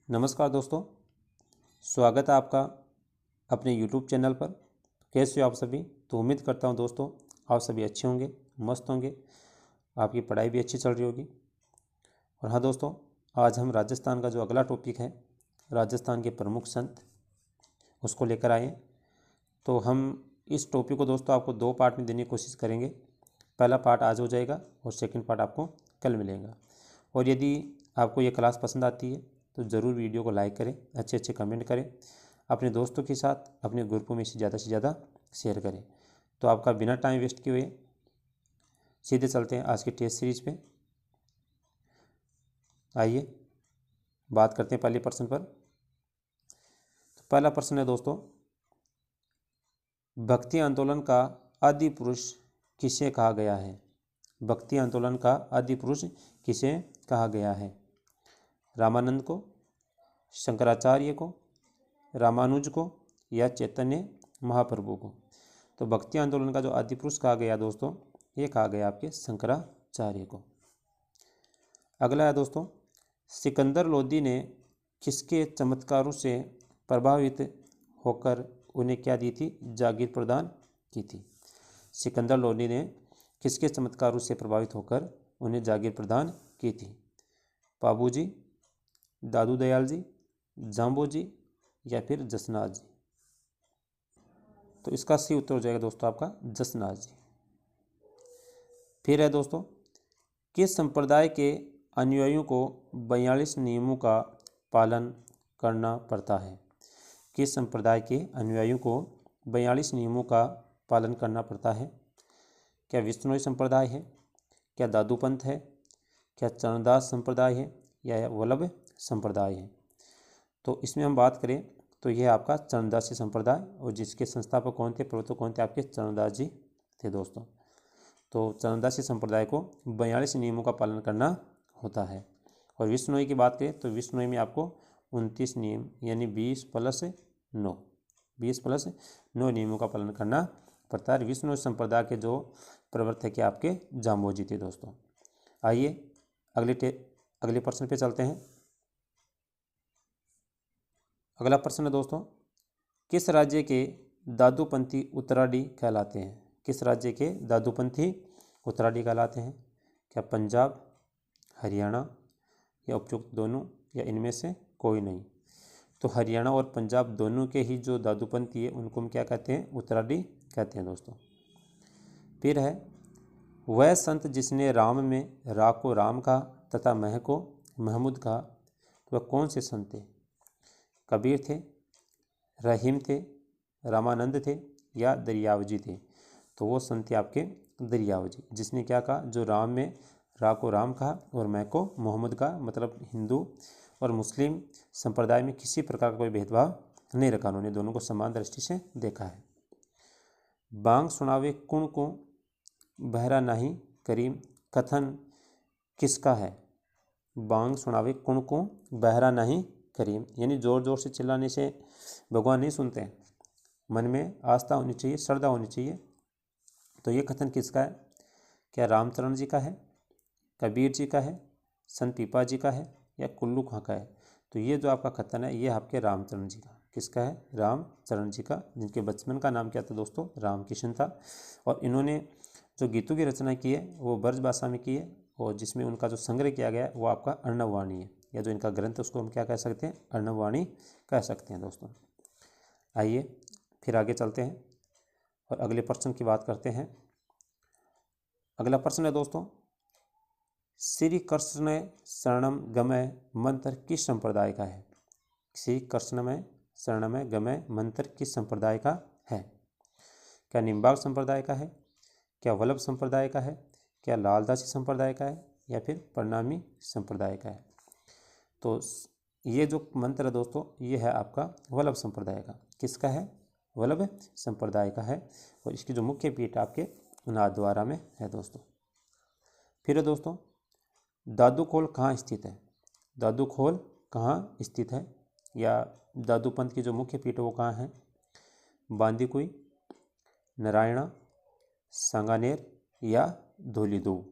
नमस्कार दोस्तों, स्वागत है आपका अपने YouTube चैनल पर। कैसे हो आप सभी? तो उम्मीद करता हूं दोस्तों आप सभी अच्छे होंगे, मस्त होंगे, आपकी पढ़ाई भी अच्छी चल रही होगी। और हाँ दोस्तों, आज हम राजस्थान का जो अगला टॉपिक है, राजस्थान के प्रमुख संत, उसको लेकर आए हैं। तो हम इस टॉपिक को दोस्तों आपको 2 पार्ट में देने की कोशिश करेंगे। पहला पार्ट आज हो जाएगा और सेकंड पार्ट आपको कल मिलेगा। और यदि आपको ये क्लास पसंद आती है तो ज़रूर वीडियो को लाइक करें, अच्छे अच्छे कमेंट करें, अपने दोस्तों के साथ अपने ग्रुपों में से ज़्यादा शेयर करें। तो आपका बिना टाइम वेस्ट किए हुए सीधे चलते हैं आज की टेस्ट सीरीज पे। आइए बात करते हैं पहले प्रश्न पर। तो पहला प्रश्न है दोस्तों, भक्ति आंदोलन का आदि पुरुष किसे कहा गया है? भक्ति आंदोलन का आदि पुरुष किसे कहा गया है? रामानंद को, शंकराचार्य को, रामानुज को या चैतन्य महाप्रभु को? तो भक्ति आंदोलन का जो आदि पुरुष कहा गया दोस्तों, ये कहा गया आपके शंकराचार्य को। अगला है दोस्तों, सिकंदर लोदी ने किसके चमत्कारों से प्रभावित होकर उन्हें क्या दी थी? जागीर प्रदान की थी। सिकंदर लोदी ने किसके चमत्कारों से प्रभावित होकर उन्हें जागीर प्रदान की थी? बाबू जी, दादू दयाल जी, जाम्बो जी या फिर जसनाथ जी? तो इसका सही उत्तर हो जाएगा दोस्तों आपका जसनाथ जी। फिर है दोस्तों, किस संप्रदाय के अनुयायियों को 42 नियमों का पालन करना पड़ता है? किस संप्रदाय के अनुयायियों को 42 नियमों का पालन करना पड़ता है? क्या विष्णुई संप्रदाय है, क्या दादूपंथ है, क्या चरणदास संप्रदाय है या वल्लभ संप्रदाय है? तो इसमें हम बात करें तो यह आपका चरणदासी संप्रदाय, और जिसके संस्थापक कौन थे, प्रवर्तक कौन थे? आपके चरणदास जी थे दोस्तों। तो चरणदासी संप्रदाय को 42 नियमों का पालन करना होता है। और विष्णुई की बात करें तो विष्णुई में आपको 29 नियम यानी 20+9 नियमों का पालन करना पड़ता है। विष्णु संप्रदाय के जो प्रवर्तक है आपके जाम्बो जी थे दोस्तों। आइए अगले प्रश्न पे चलते हैं। अगला प्रश्न है दोस्तों, किस राज्य के दादूपंथी उत्तराडी कहलाते हैं? किस राज्य के दादूपंथी उत्तराडी कहलाते हैं? क्या पंजाब, हरियाणा या उपयुक्त दोनों या इनमें से कोई नहीं? तो हरियाणा और पंजाब दोनों के ही जो दादूपंथी है उनको हम क्या कहते हैं? उत्तराडी कहते हैं दोस्तों। फिर है, वह संत जिसने राम में रा को राम कहा तथा मह को महमूद कहा, तो वह कौन से संत थे? कबीर थे, रहीम थे, रामानंद थे या दरियावजी थे? तो वो संत थे आपके दरियावजी, जिसने क्या कहा? जो राम में रा को राम कहा और मैं को मोहम्मद कहा, मतलब हिंदू और मुस्लिम संप्रदाय में किसी प्रकार का कोई भेदभाव नहीं रखा, उन्होंने दोनों को समान दृष्टि से देखा है। बांग सुनावे कुण को बहरा नहीं करीम कथन किसका है? बांग सुनावे कुण को बहरा नहीं करीम, यानी जोर जोर से चिल्लाने से भगवान नहीं सुनते हैं, मन में आस्था होनी चाहिए, श्रद्धा होनी चाहिए। तो ये कथन किसका है? क्या रामचरण जी का है, कबीर जी का है, संत पीपा जी का है या कुल्लू खां का है? तो ये जो आपका कथन है ये आपके रामचरण जी का, किसका है? रामचरण जी का, जिनके बचपन का नाम क्या था दोस्तों? रामकिशन था। और इन्होंने जो गीतों की रचना की है वो ब्रज भाषा में की है, और जिसमें उनका जो संग्रह किया गया है वो आपका अर्णववाणी है, या जो इनका ग्रंथ उसको हम क्या कह सकते हैं? अर्णववाणी कह सकते हैं दोस्तों। आइए फिर आगे चलते हैं और अगले प्रश्न की बात करते हैं। अगला प्रश्न है दोस्तों, श्री कृष्ण शरणम गमय मंत्र किस संप्रदाय का है? श्री कृष्णमय शरणमय गमय मंत्र किस संप्रदाय का है? क्या निम्बार्क संप्रदाय का है, क्या वल्लभ संप्रदाय का है, क्या लालदासी संप्रदाय का है या फिर प्रणामी संप्रदाय का है? तो ये जो मंत्र है दोस्तों ये है आपका वल्लभ संप्रदाय का। किसका है? वल्लभ संप्रदाय का है, और इसकी जो मुख्य पीठ आपके नाथद्वारा में है दोस्तों। फिर है दोस्तों, दादूखोल कहाँ स्थित है? दादूखोल कहाँ स्थित है, या दादूपंथ की जो मुख्य पीठ है वो कहाँ है? बांदीकुई, नारायणा, सांगानेर या धौलीधुव?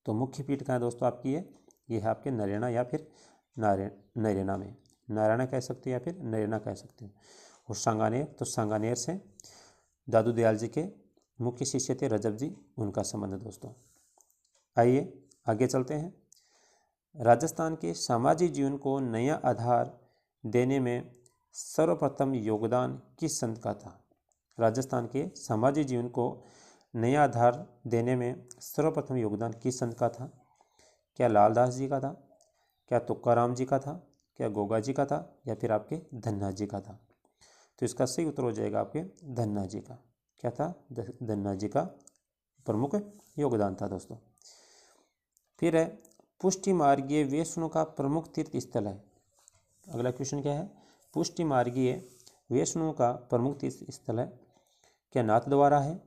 तो मुख्य पीठ कहाँ है दोस्तों आपकी? ये है आपके नारायणा या फिर नरेना में, नारायणा कह सकते हो या फिर नरेना कह सकते हो। और सांगानेर, तो सांगानेर से दादू दयाल जी के मुख्य शिष्य थे रजब जी, उनका संबंध दोस्तों। आइए आगे चलते हैं। राजस्थान के सामाजिक जीवन को नया आधार देने में सर्वप्रथम योगदान किस संत का था? राजस्थान के सामाजिक जीवन को नया आधार देने में सर्वप्रथम योगदान किस संत का था? क्या लालदास जी का था, क्या तुकाराम जी का था, क्या गोगा जी का था, या फिर आपके धन्ना जी का था? तो इसका सही उत्तर हो जाएगा आपके धन्ना जी का। क्या था? धन्ना जी का प्रमुख योगदान था दोस्तों। फिर है पुष्टि मार्गीय वैष्णव का प्रमुख तीर्थ स्थल है। अगला क्वेश्चन क्या है? पुष्टि मार्गीय वैष्णव का प्रमुख तीर्थ स्थल है। क्या नाथ द्वारा है,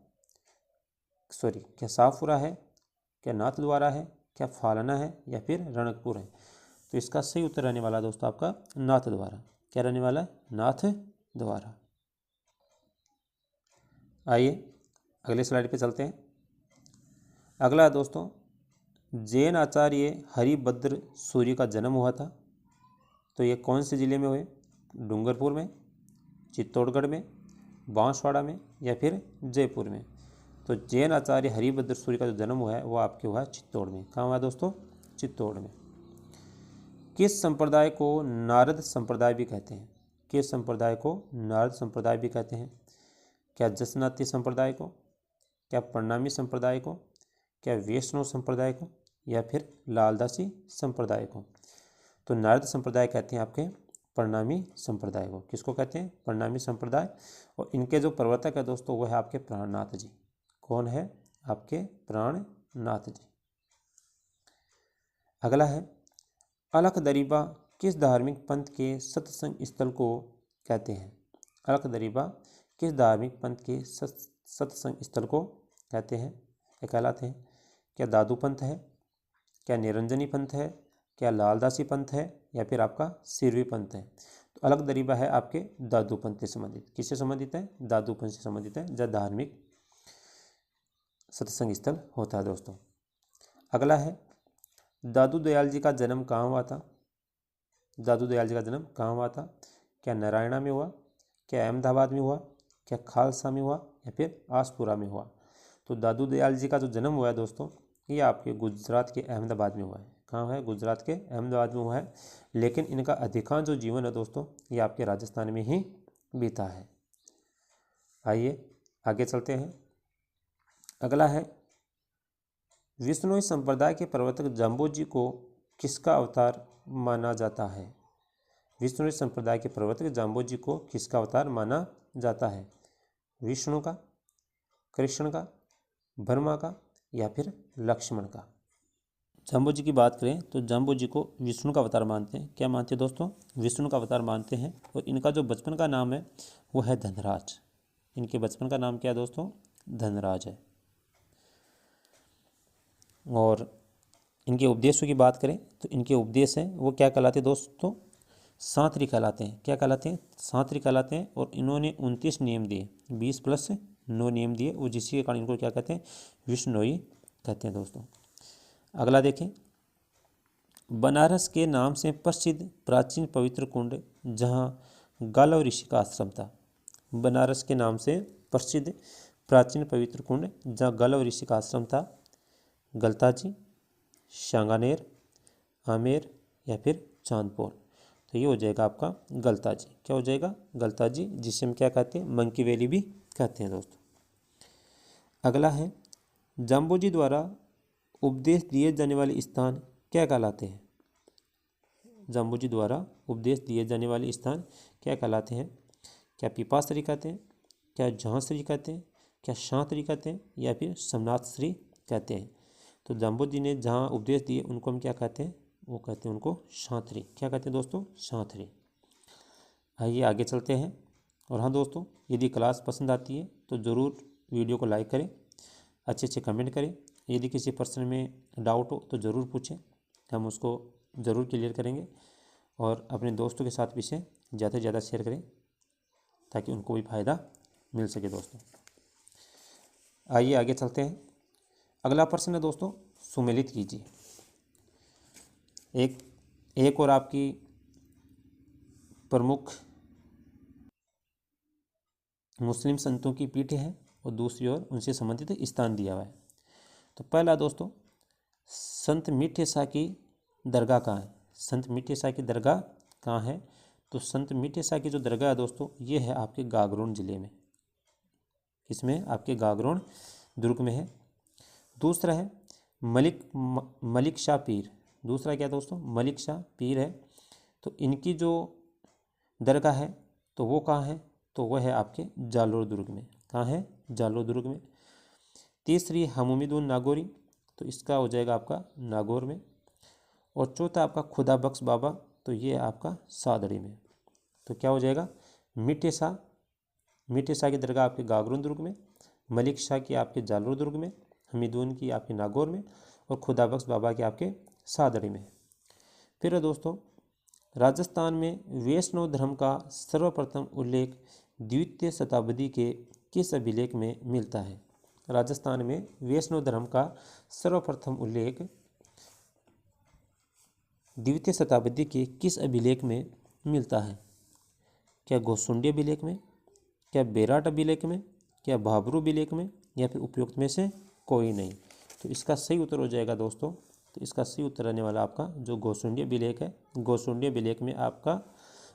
क्या साफपुरा है, क्या नाथ द्वारा है, क्या फालना है, या फिर रणकपुर है? तो इसका सही उत्तर रहने वाला दोस्तों आपका नाथ द्वारा। क्या रहने वाला है? नाथ द्वारा। आइए अगले स्लाइड पे चलते हैं। अगला दोस्तों, जैन आचार्य हरिभद्र सूर्य का जन्म हुआ था, तो ये कौन से ज़िले में हुए? डूंगरपुर में, चित्तौड़गढ़ में, बांसवाड़ा में, या फिर जयपुर में? तो जैन आचार्य हरिभद्र सूर्य का जो जन्म हुआ है वो आपके हुआ है चित्तौड़ में। कहाँ हुआ दोस्तों? चित्तौड़ में। किस संप्रदाय को नारद संप्रदाय भी कहते हैं? किस संप्रदाय को नारद संप्रदाय भी कहते हैं? क्या जसनाती संप्रदाय को, क्या प्रणामी संप्रदाय को, क्या वैष्णव संप्रदाय को, या फिर लालदासी संप्रदाय को? तो नारद संप्रदाय कहते हैं आपके प्रणामी संप्रदाय को। किसको कहते हैं? प्रणामी संप्रदाय। और इनके जो प्रवर्तक है दोस्तों वो है आपके प्राणनाथ जी। कौन है? आपके प्राणनाथ जी। अगला है अलख-दरीबा किस धार्मिक पंथ के सत्संग स्थल को कहते हैं? अलख-दरीबा किस धार्मिक पंथ के सत्संग स्थल को कहते हैं या कहलाते हैं? क्या दादू पंथ है, क्या निरंजनी पंथ है, क्या लालदासी पंथ है, या फिर आपका सिरवी पंथ है? तो अलख-दरीबा है आपके दादू पंथ से संबंधित। किससे संबंधित है? दादू पंथ से संबंधित है, जहाँ धार्मिक सत्संग स्थल होता है दोस्तों। अगला है दादू दयाल जी का जन्म कहाँ हुआ था? दादू दयाल जी का जन्म कहाँ हुआ था? क्या नारायणा में हुआ, क्या अहमदाबाद में हुआ, क्या खालसा में हुआ, या फिर आसपुरा में हुआ? तो दादू दयाल जी का जो जन्म हुआ है दोस्तों ये आपके गुजरात के अहमदाबाद में हुआ है। कहाँ है? गुजरात के अहमदाबाद में हुआ है। लेकिन इनका अधिकांश जो जीवन है दोस्तों ये आपके राजस्थान में ही बीता है। आइए आगे चलते हैं। अगला है विष्णुई संप्रदाय के प्रवर्तक जाम्बोजी को किसका अवतार माना जाता है? विष्णुई संप्रदाय के प्रवर्तक जाम्बोजी को किसका अवतार माना जाता है? विष्णु का, कृष्ण का, ब्रह्मा का, या फिर लक्ष्मण का? जाम्बोजी की बात करें तो जाम्बोजी को विष्णु का अवतार मानते हैं। क्या मानते हैं दोस्तों? विष्णु का अवतार मानते हैं। और इनका जो बचपन का नाम है वो है धनराज। इनके बचपन का नाम क्या है दोस्तों? धनराज है। और इनके उपदेशों की बात करें तो इनके उपदेश हैं वो क्या कहलाते हैं दोस्तों? सांतरी कहलाते हैं। क्या कहलाते हैं? सांतरी कहलाते हैं। और इन्होंने 29 नियम दिए, 20+9 नियम दिए, और जिसके कारण इनको क्या कहते हैं? विष्णोई कहते हैं दोस्तों। अगला देखें, बनारस के नाम से प्रसिद्ध प्राचीन पवित्र कुंड जहाँ गालव ऋषि का आश्रम था। बनारस के नाम से प्रसिद्ध प्राचीन पवित्र कुंड जहाँ गालव ऋषि का आश्रम था। गलताजी, सांगानेर, आमेर, या फिर चांदपोल? तो ये हो जाएगा आपका गलताजी। क्या हो जाएगा? गलताजी, जिसे हम क्या कहते हैं? मंकी वैली भी कहते हैं दोस्तों। अगला है जाम्बोजी द्वारा उपदेश दिए जाने वाले स्थान क्या कहलाते हैं? जाम्बोजी द्वारा उपदेश दिए जाने वाले स्थान क्या कहलाते हैं? क्या पीपाश्री कहते हैं, क्या झांसरी कहते हैं, क्या शांतरी कहते हैं, या फिर समनाथश्री कहते हैं? तो जाम्बोजी ने जहाँ उपदेश दिए उनको हम क्या कहते हैं? वो कहते हैं उनको शांतरी। क्या कहते हैं दोस्तों? शांतरी। आइए आगे चलते हैं। और हाँ दोस्तों, यदि क्लास पसंद आती है तो ज़रूर वीडियो को लाइक करें, अच्छे अच्छे कमेंट करें। यदि किसी प्रश्न में डाउट हो तो ज़रूर पूछें, हम उसको ज़रूर क्लियर करेंगे। और अपने दोस्तों के साथ विषय ज़्यादा से ज़्यादा शेयर करें ताकि उनको भी फ़ायदा मिल सके दोस्तों। आइए आगे चलते हैं। अगला प्रश्न है दोस्तों, सुमेलित कीजिए। एक एक और आपकी प्रमुख मुस्लिम संतों की पीठ है और दूसरी ओर उनसे संबंधित स्थान दिया हुआ है। तो पहला दोस्तों, संत मीठे शाह की दरगाह कहाँ है? संत मीठे शाह की दरगाह कहाँ है? तो संत मीठे शाह की जो दरगाह है दोस्तों, ये है आपके गागरोन ज़िले में। इसमें आपके गागरोन दुर्ग में है। दूसरा है मलिक शाह पीर। दूसरा क्या दोस्तों? मलिक शाह पीर है। तो इनकी जो दरगाह है तो वो कहाँ है? तो वह है आपके जालोर दुर्ग में। कहाँ है? जालोर दुर्ग में। तीसरी हमूमिदुन नागौरी, तो इसका हो जाएगा आपका नागौर में। और चौथा आपका खुदा बख्श बाबा, तो ये है आपका सादड़ी में। तो क्या हो जाएगा? मीठे शाह की दरगाह आपके गागरोन दुर्ग में, मलिक शाह की आपके जालोर दुर्ग में, हमीदून की आपके नागौर में और खुदा बख्श बाबा के आपके सादड़ी में। फिर दोस्तों, राजस्थान में वैष्णव धर्म का सर्वप्रथम उल्लेख द्वितीय शताब्दी के किस अभिलेख में मिलता है? राजस्थान में वैष्णव धर्म का सर्वप्रथम उल्लेख द्वितीय शताब्दी के किस अभिलेख में मिलता है? क्या गोसुंडी अभिलेख में, क्या बेराट अभिलेख में, क्या भाबरू अभिलेख में, या फिर उपयुक्त में से कोई नहीं? तो इसका सही उत्तर हो जाएगा दोस्तों, तो इसका सही उत्तर आने वाला आपका जो गोसुंडी अभिलेख है, गोसुंडी अभिलेख में आपका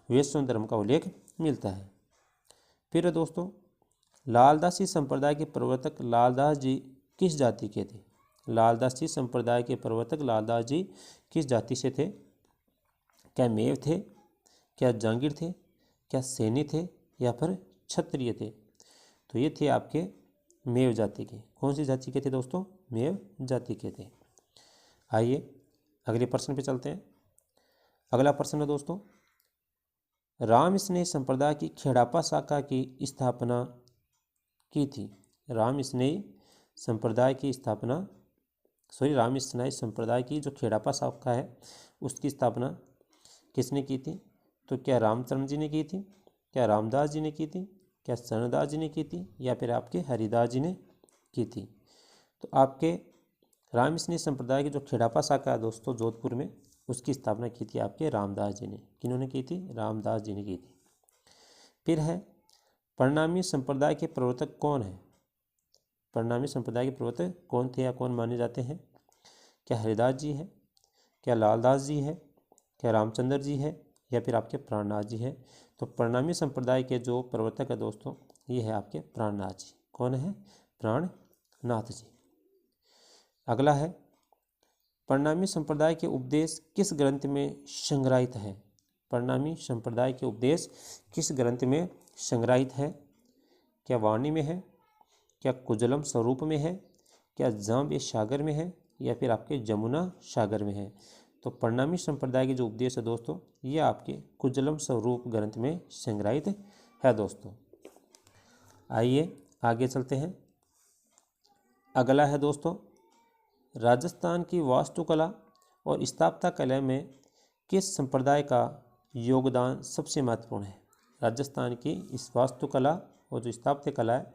वैष्णव धर्म का उल्लेख मिलता है। फिर दोस्तों, लालदासी संप्रदाय के प्रवर्तक लालदास जी किस जाति के थे? लालदासी संप्रदाय के प्रवर्तक लालदास जी किस जाति से थे? क्या मेव थे, क्या जांगीर थे, क्या सैनी थे, या फिर क्षत्रिय थे? तो ये थे आपके मेव जाति के। कौन सी जाति के थे दोस्तों? मेव जाति के थे। आइए अगले प्रश्न पे चलते हैं। अगला प्रश्न है दोस्तों, राम स्नेह संप्रदाय की खेड़ापा शाखा की स्थापना की थी। राम स्नेह संप्रदाय की जो खेड़ापा शाखा है उसकी स्थापना किसने की थी? तो क्या रामचंद्र जी ने की थी, क्या रामदास जी ने की थी, क्या शरणदास जी ने की थी, या फिर आपके हरिदास जी ने की थी? तो आपके राम स्नेह संप्रदाय की जो खेड़ापा शाखा है दोस्तों जोधपुर में, उसकी स्थापना की थी आपके रामदास जी ने। किन्होंने की थी? रामदास जी ने की थी। फिर है परिणामी संप्रदाय के प्रवर्तक कौन है? परिणामी संप्रदाय के प्रवर्तक कौन थे या कौन माने जाते हैं? क्या हरिदास जी है, क्या लालदास जी है, क्या रामचंद्र जी है, या फिर आपके प्राणनाथ जी है? तो परिणामी संप्रदाय के जो प्रवर्तक है दोस्तों, ये है आपके प्राणनाथ जी। कौन है? प्राणनाथ जी। अगला है परिणामी संप्रदाय के उपदेश किस ग्रंथ में संग्रहित है? परिणामी संप्रदाय के उपदेश किस ग्रंथ में संग्रहित है? क्या वाणी में है, क्या कुजलम स्वरूप में है, क्या जाम्ब सागर में है, या फिर आपके जमुना सागर में है? तो परिणामी संप्रदाय के जो उपदेश है दोस्तों, ये आपके कुजलम स्वरूप ग्रंथ में संग्रहित है दोस्तों। आइए आगे चलते हैं। अगला है दोस्तों, राजस्थान की वास्तुकला और स्थापत्य कला में किस संप्रदाय का योगदान सबसे महत्वपूर्ण है? राजस्थान की इस वास्तुकला और जो स्थापत्य कला है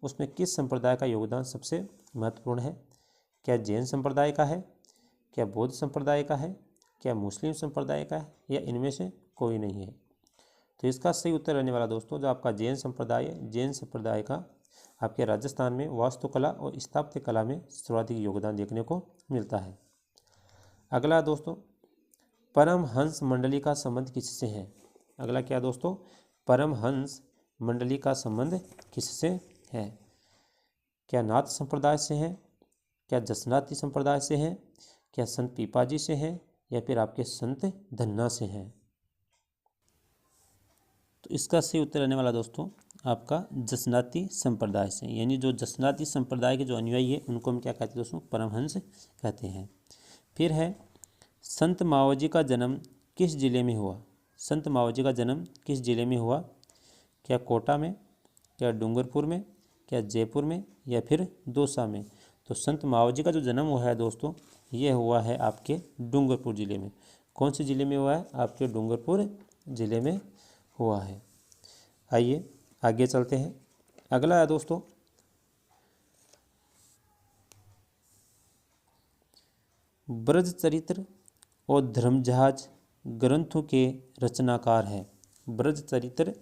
उसमें किस संप्रदाय का योगदान सबसे महत्वपूर्ण है? क्या जैन संप्रदाय का है, क्या बौद्ध संप्रदाय का है, क्या मुस्लिम संप्रदाय का है, या इनमें से कोई नहीं है? तो इसका सही उत्तर रहने वाला दोस्तों जो आपका जैन संप्रदाय है, जैन संप्रदाय का आपके राजस्थान में वास्तुकला और स्थापत्य कला में सर्वाधिक योगदान देखने को मिलता है। अगला दोस्तों, परमहंस मंडली का संबंध किससे है? अगला क्या दोस्तों? परमहंस मंडली का संबंध किससे है? क्या नाथ संप्रदाय से है, क्या जसनाती संप्रदाय से है, क्या संत पीपाजी से है, या फिर आपके संत धन्ना से है? तो इसका सही उत्तर रहने वाला दोस्तों आपका जसनाती संप्रदाय से, यानी जो जसनाती संप्रदाय के जो अनुयायी है उनको हम क्या कहते हैं दोस्तों? परमहंस कहते हैं। फिर है संत मावजी का जन्म किस जिले में हुआ? संत मावजी का जन्म किस जिले में हुआ? क्या कोटा में, क्या डूंगरपुर में, क्या जयपुर में, या फिर दौसा में? तो संत मावजी का जो जन्म हुआ है दोस्तों, ये हुआ है आपके डूंगरपुर ज़िले में। कौन से ज़िले में हुआ है? आपके डूंगरपुर ज़िले में हुआ है। आइए आगे चलते हैं। अगला है दोस्तों ब्रज चरित्र और धर्म जहाज ग्रंथों के रचनाकार है? ब्रज चरित्र,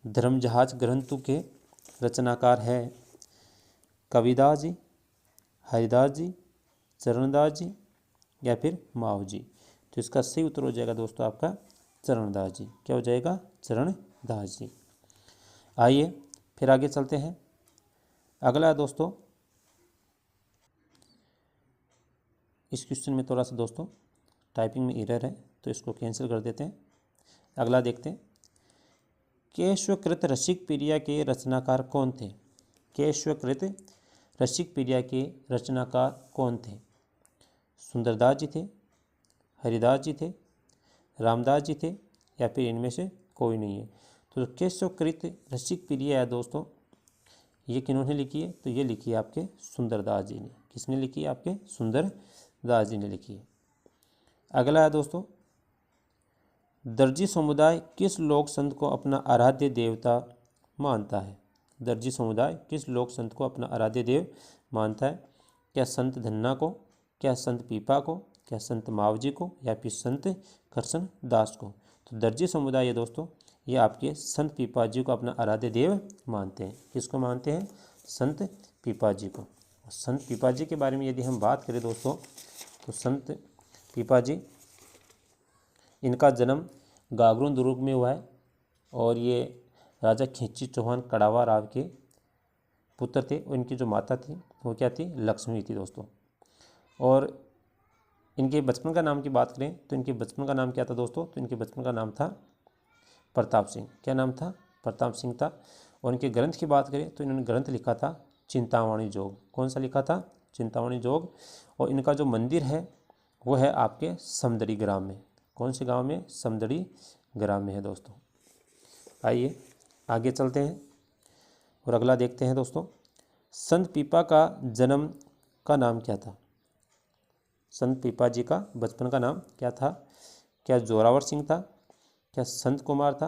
धर्मजहाज ग्रंथों के रचनाकार है कबीरदास जी, हरिदास जी, चरणदास जी या फिर माव जी। तो इसका सही उत्तर हो जाएगा दोस्तों आपका चरणदास जी। क्या हो जाएगा? चरणदास जी। आइए फिर आगे चलते हैं। अगला दोस्तों, इस क्वेश्चन में थोड़ा सा दोस्तों टाइपिंग में एरर है तो इसको कैंसिल कर देते हैं। अगला देखते हैं, केशवकृत रसिक प्रिया के रचनाकार कौन थे? केशवकृत रसिक प्रिया के रचनाकार कौन थे? सुंदरदास जी थे, हरिदास जी थे, रामदास जी थे या फिर इनमें से कोई नहीं है? तो केशवकृत रसिक प्रिया है दोस्तों, ये किन्होंने लिखी है? तो ये लिखी है आपके सुंदरदास जी ने। किसने लिखी है? आपके सुंदरदास जी ने लिखी है। अगला है दोस्तों, दर्जी समुदाय किस लोक संत को अपना आराध्य देवता मानता है? दर्जी समुदाय किस लोक संत को अपना आराध्य देव मानता है? क्या संत धन्ना को, क्या संत पीपा को, क्या संत मावजी को या फिर संत करसन दास को? तो दर्जी समुदाय है दोस्तों, ये आपके संत पीपा जी को अपना आराध्य देव मानते हैं। किसको मानते हैं? संत पीपा जी को। संत पीपा जी के बारे में यदि हम बात करें दोस्तों, तो संत पीपा जी, इनका जन्म गागरुन दुर्ग में हुआ है और ये राजा खिंची चौहान कड़ावा राव के पुत्र थे। और इनकी जो माता थी वो क्या थी? लक्ष्मी थी दोस्तों। और इनके बचपन का नाम की बात करें तो इनके बचपन का नाम क्या था दोस्तों? तो इनके बचपन का नाम था प्रताप सिंह। क्या नाम था? प्रताप सिंह था। और इनके ग्रंथ की बात करें तो इन्होंने ग्रंथ लिखा था चिंतामणि जोग। कौन सा लिखा था? चिंतामणि जोग। और इनका जो मंदिर है वो है आपके समदड़ी ग्राम में। कौन से गांव में? समदड़ी ग्राम में है दोस्तों। आइए आगे चलते हैं और अगला देखते हैं दोस्तों, संत पीपा का जन्म का नाम क्या था? संत पीपा जी का बचपन का नाम क्या था? क्या जोरावर सिंह था, क्या संत कुमार था,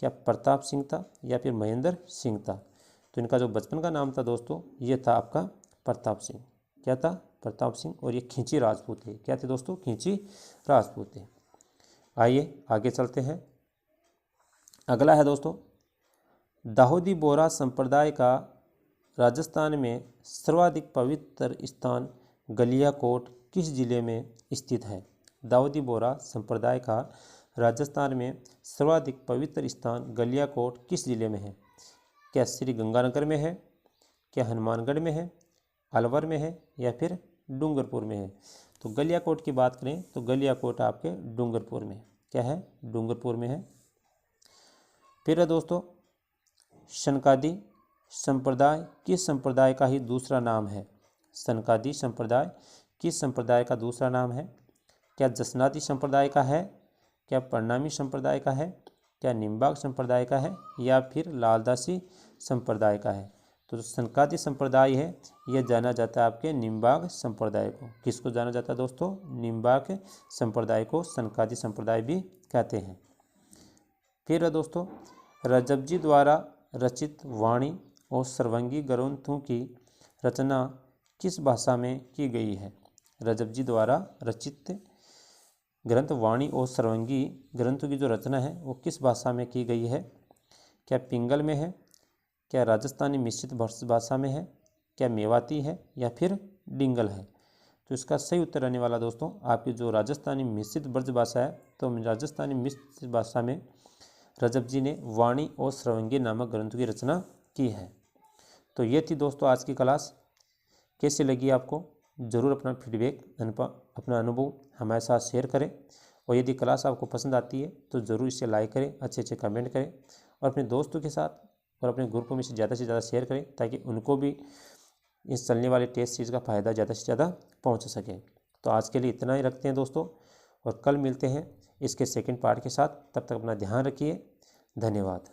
क्या प्रताप सिंह था या फिर महेंद्र सिंह था? तो इनका जो बचपन का नाम था दोस्तों ये था आपका प्रताप सिंह। क्या था? प्रताप सिंह। और ये खिंची राजपूत थे। क्या थे दोस्तों? खिंची राजपूत थे। आइए आगे चलते हैं। अगला है दोस्तों, दाऊदी बोहरा संप्रदाय का राजस्थान में सर्वाधिक पवित्र स्थान गलियाकोट किस जिले में स्थित है? दाऊदी बोहरा संप्रदाय का राजस्थान में सर्वाधिक पवित्र स्थान गलियाकोट किस जिले में है? क्या श्री गंगानगर में है, क्या हनुमानगढ़ में है, अलवर में है या फिर डूंगरपुर में है? तो गलियाकोट की बात करें तो गलियाकोट आपके डूंगरपुर में। क्या है? डूंगरपुर में है। फिर है दोस्तों, सनकादी संप्रदाय किस संप्रदाय का ही दूसरा नाम है? सनकादी संप्रदाय किस संप्रदाय का दूसरा नाम है? क्या जसनाती संप्रदाय का है, क्या प्रणामी संप्रदाय का है, क्या निम्बाग संप्रदाय का है या फिर लालदासी संप्रदाय का है? तो जो सनकादी संप्रदाय है यह जाना जाता है आपके निम्बाग संप्रदाय को। किसको जाना जाता है दोस्तों? निम्बाग संप्रदाय को सनकादी संप्रदाय भी कहते हैं। फिर है दोस्तों, रजब जी द्वारा रचित वाणी और सर्वंगी ग्रंथों की रचना किस भाषा में की गई है? रजब जी द्वारा रचित ग्रंथ वाणी और सर्वंगी ग्रंथों की जो रचना है वो किस भाषा में की गई है? क्या पिंगल में है, क्या राजस्थानी मिश्रित भाषा में है, क्या मेवाती है या फिर डिंगल है? तो इसका सही उत्तर रहने वाला दोस्तों आपकी जो राजस्थानी मिश्रित ब्रज भाषा है, तो राजस्थानी मिश्रित भाषा में रजब जी ने वाणी और सर्वंगी नामक ग्रंथों की रचना की है। तो ये थी दोस्तों आज की क्लास। कैसी लगी आपको? ज़रूर अपना फीडबैक, अपना अनुभव हमारे साथ शेयर करें। और यदि क्लास आपको पसंद आती है तो ज़रूर इसे लाइक करें, अच्छे अच्छे कमेंट करें और अपने दोस्तों के साथ और अपने ग्रुप में से ज़्यादा शेयर करें ताकि उनको भी इस चलने वाले टेस्ट सीरीज़ का फ़ायदा ज़्यादा से ज़्यादा पहुँच सके। तो आज के लिए इतना ही रखते हैं दोस्तों और कल मिलते हैं इसके सेकंड पार्ट के साथ। तब तक अपना ध्यान रखिए। धन्यवाद।